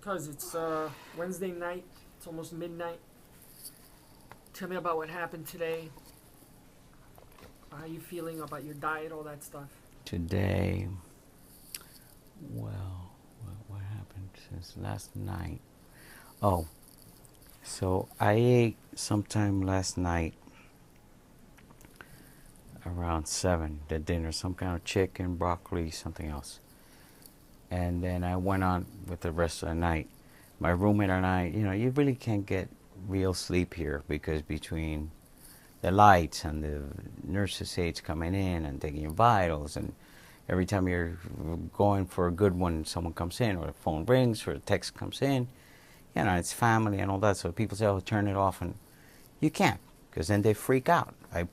Cuz it's Wednesday night. It's almost midnight. Tell me about what happened today. How you feeling about your diet, all that stuff. Today, well, what happened since last night? Oh, so I ate sometime last night around 7, the dinner, some kind of chicken, broccoli, something else. And then I went on with the rest of the night. My roommate and I, you really can't get real sleep here because between the lights and the nurses' aides coming in and taking your vitals, and every time you're going for a good one, someone comes in, or the phone rings, or a text comes in. It's family and all that. So people say, "Oh, turn it off," and you can't, because then they freak out. I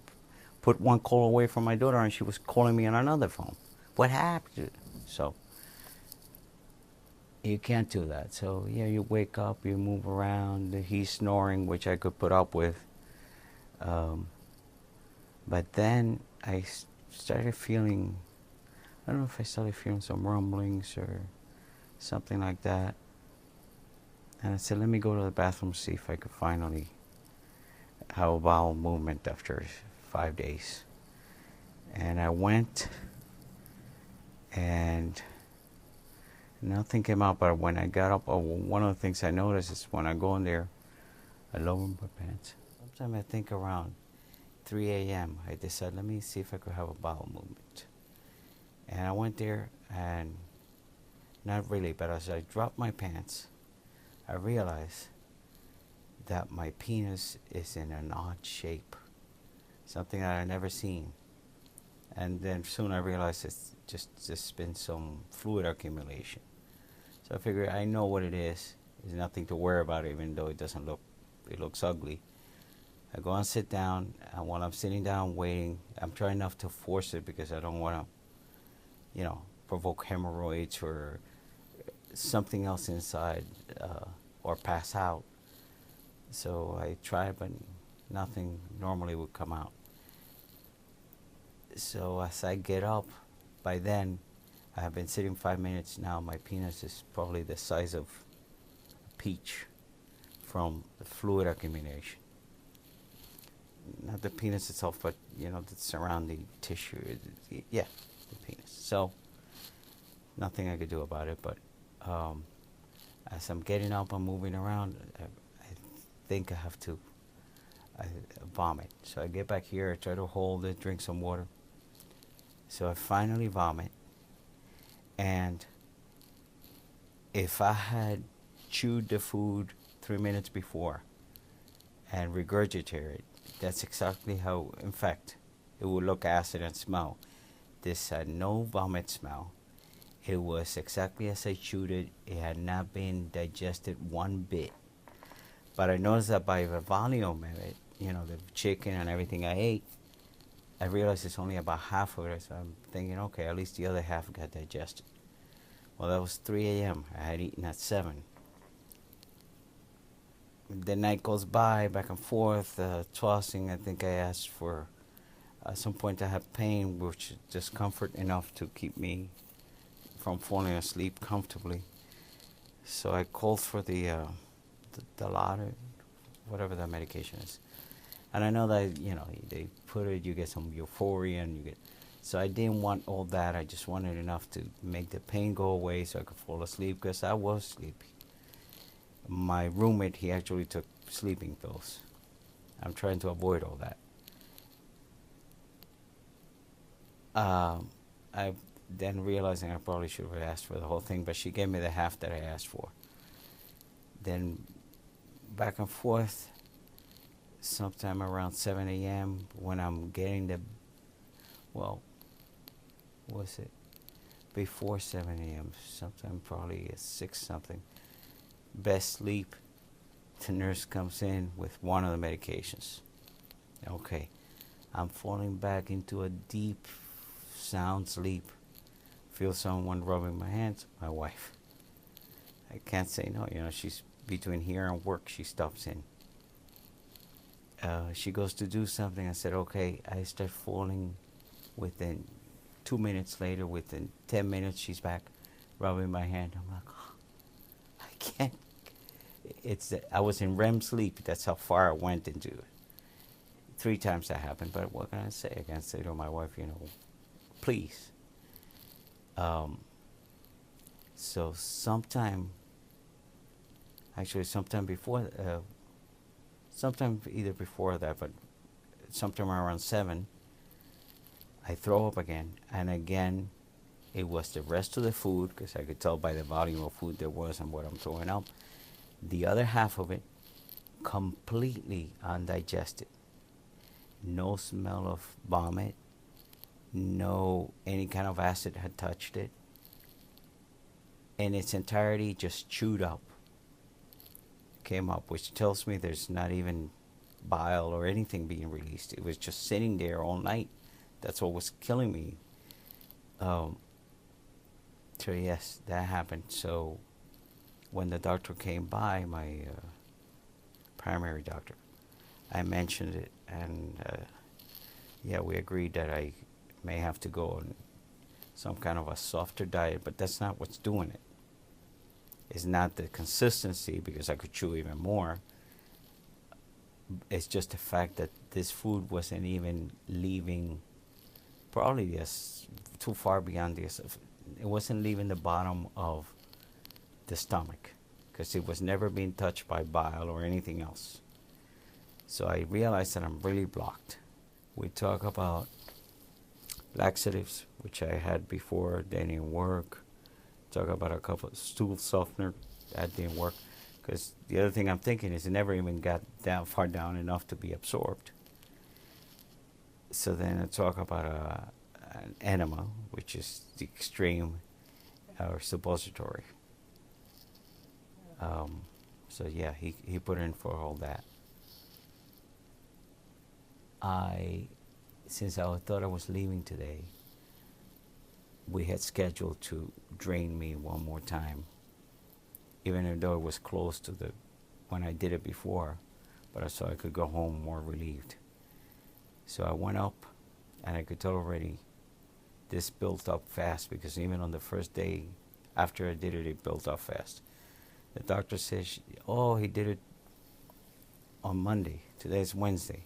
put one call away from my daughter, and she was calling me on another phone. What happened? So you can't do that. So yeah, you wake up, you move around. He's snoring, which I could put up with. But then I started feeling, I don't know if I started feeling some rumblings or something like that. And I said, let me go to the bathroom, see if I could finally have a bowel movement after 5 days. And I went, and nothing came out. But when I got up, one of the things I noticed is when I go in there, I lower my pants. Sometimes I think around 3 a.m., I decided, let me see if I could have a bowel movement. And I went there, and not really, but as I dropped my pants, I realized that my penis is in an odd shape, something that I've never seen. And then soon I realized it's just been some fluid accumulation. So I figured, I know what it is. There's nothing to worry about, even though it looks ugly. I go and sit down, and while I'm sitting down waiting, I'm trying not to force it because I don't want to, provoke hemorrhoids or something else inside, or pass out. So I tried, but nothing normally would come out. So as I get up, by then, I have been sitting 5 minutes now. My penis is probably the size of a peach from the fluid accumulation. Not the penis itself, but the surrounding tissue. Yeah, the penis. So nothing I could do about it. But as I'm getting up, I'm moving around. I think I have to vomit. So I get back here. I try to hold it, drink some water. So I finally vomit. And if I had chewed the food 3 minutes before and regurgitated it, that's exactly how, in fact, it would look, acid and smell. This had no vomit smell. It was exactly as I chewed it. It had not been digested one bit. But I noticed that by the volume of it, the chicken and everything I ate, I realized it's only about half of it. So I'm thinking, okay, at least the other half got digested. Well, that was 3 a.m. I had eaten at 7. The night goes by, back and forth, tossing. I think I asked for, at some point I had pain, which is discomfort enough to keep me from falling asleep comfortably. So I called for the Dilaudid, whatever that medication is. And I know that, they put it, you get some euphoria, and you get... So I didn't want all that. I just wanted enough to make the pain go away so I could fall asleep, because I was sleepy. My roommate, he actually took sleeping pills. I'm trying to avoid all that. I then realizing I probably should have asked for the whole thing, but she gave me the half that I asked for. Then back and forth, sometime around 7 a.m. when I'm getting was it before 7 a.m., sometime probably at 6 something, best sleep, the nurse comes in with one of the medications. Okay, I'm falling back into a deep, sound sleep. Feel someone rubbing my hands, my wife. I can't say no, she's between here and work, she stops in. She goes to do something. I said, okay. I start falling. Within 2 minutes later, within 10 minutes, she's back rubbing my hand. I'm like, oh, I can't. I was in REM sleep. That's how far I went into it. 3 times that happened, but what can I say? I can say to my wife, please. So sometime before, sometime either before that, but sometime around 7, I throw up again, and again, it was the rest of the food, because I could tell by the volume of food there was and what I'm throwing up. The other half of it, completely undigested. No smell of vomit. No any kind of acid had touched it. In its entirety, just chewed up. Came up, which tells me there's not even bile or anything being released. It was just sitting there all night. That's what was killing me. So yes, that happened. So when the doctor came by, my primary doctor, I mentioned it, and yeah, we agreed that I may have to go on some kind of a softer diet, but that's not what's doing it. It's not the consistency, because I could chew even more. It's just the fact that this food wasn't even leaving, probably yes, too far beyond this. It wasn't leaving the bottom of the stomach, because it was never being touched by bile or anything else. So I realized that I'm really blocked. We talk about laxatives, which I had before, they didn't work. Talk about a couple of stool softener, that didn't work. Because the other thing I'm thinking is it never even got down far down enough to be absorbed. So then I talk about an enema, which is the extreme or suppository. So yeah, he put in for all that. Since I thought I was leaving today, we had scheduled to drain me one more time, even though it was close to when I did it before, but I saw I could go home more relieved. So I went up, and I could tell already this built up fast, because even on the first day after I did it, it built up fast. The doctor says, he did it on Monday. Today's Wednesday.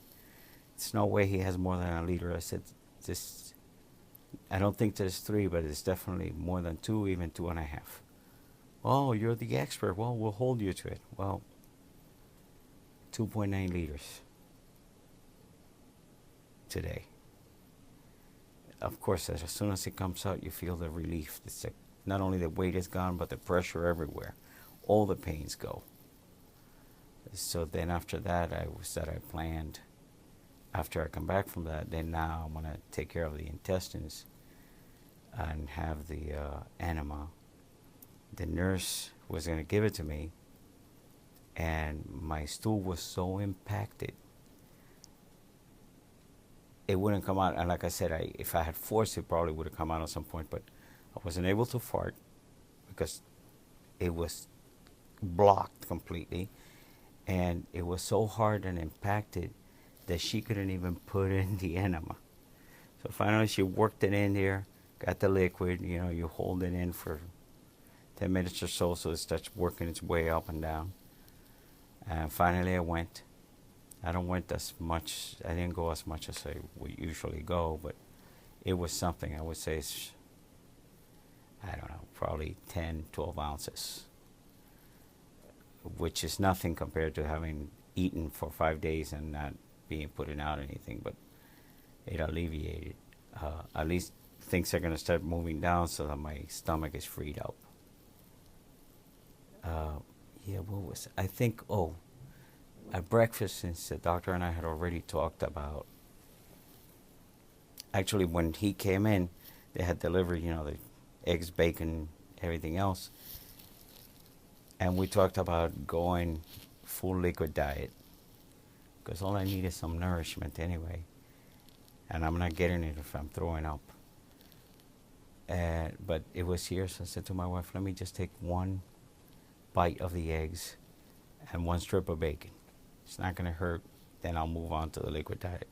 There's no way he has more than a liter. I said, I don't think there's 3, but it's definitely more than 2, even 2.5. Oh, you're the expert. Well, we'll hold you to it. Well, 2.9 liters today. Of course, as soon as it comes out, you feel the relief. It's like not only the weight is gone, but the pressure everywhere. All the pains go. So then after that, I planned, after I come back from that, then now I'm going to take care of the intestines and have the enema. The nurse was going to give it to me, and my stool was so impacted, it wouldn't come out. And like I said, if I had forced it, probably would have come out at some point, but I wasn't able to fart because it was blocked completely, and it was so hard and impacted that she couldn't even put in the enema. So finally she worked it in there, got the liquid, you hold it in for 10 minutes or so it starts working its way up and down. And finally I went. I didn't go as much as I would usually go, but it was something. I would say it's, I don't know, probably 10, 12 ounces, which is nothing compared to having eaten for 5 days and not being putting out anything, but it alleviated. At least things are going to start moving down so that my stomach is freed up. What was it? I think, at breakfast, since the doctor and I had already talked about, actually when he came in, they had delivered, the eggs, bacon, everything else. And we talked about going full liquid diet, because all I need is some nourishment anyway, and I'm not getting it if I'm throwing up. But it was here, so I said to my wife, let me just take one bite of the eggs and one strip of bacon. It's not going to hurt. Then I'll move on to the liquid diet.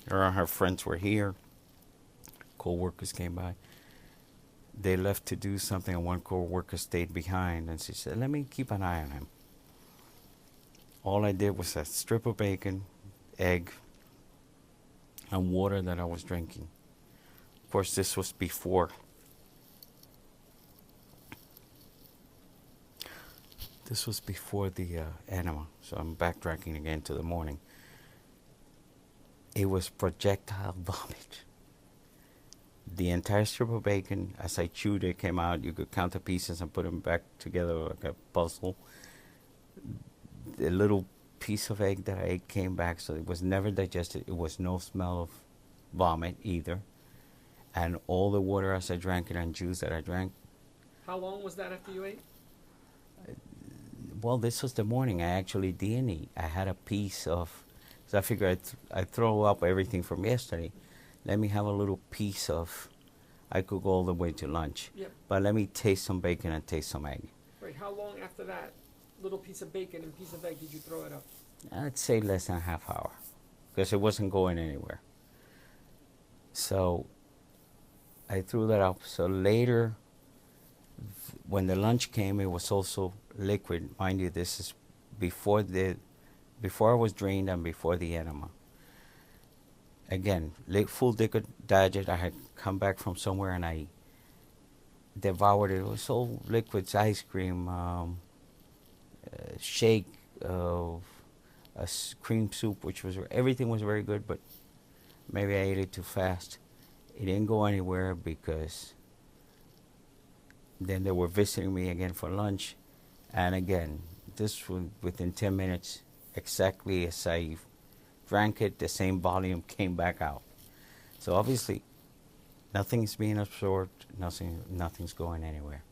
Her friends were here. Co-workers came by. they left to do something, and one co-worker stayed behind, and she said, let me keep an eye on him. All I did was a strip of bacon, egg, and water that I was drinking. Of course, this was before. This was before the enema, so I'm backtracking again to the morning. It was projectile vomit. The entire strip of bacon, as I chewed it, came out. You could count the pieces and put them back together like a puzzle. The little piece of egg that I ate came back, so it was never digested. It was no smell of vomit either. And all the water as I drank it and juice that I drank. How long was that after you ate? Well, this was the morning. I actually didn't eat. I had a piece of, so I figured I'd throw up everything from yesterday. Let me have a little piece of, I could go all the way to lunch. Yep. But let me taste some bacon and taste some egg. Right. How long after that little piece of bacon and piece of egg did you throw it up? I'd say less than a half hour, because it wasn't going anywhere. So I threw that up. So later, when the lunch came, it was also liquid. Mind you, this is before I was drained and before the enema. Again, full liquid digest. I had come back from somewhere and I devoured it. It was all liquids, ice cream, shake, cream soup, which was, everything was very good, but maybe I ate it too fast. It didn't go anywhere because then they were visiting me again for lunch. And again, this was within 10 minutes, exactly as I drank it, the same volume came back out. So obviously, nothing's being absorbed, nothing's going anywhere.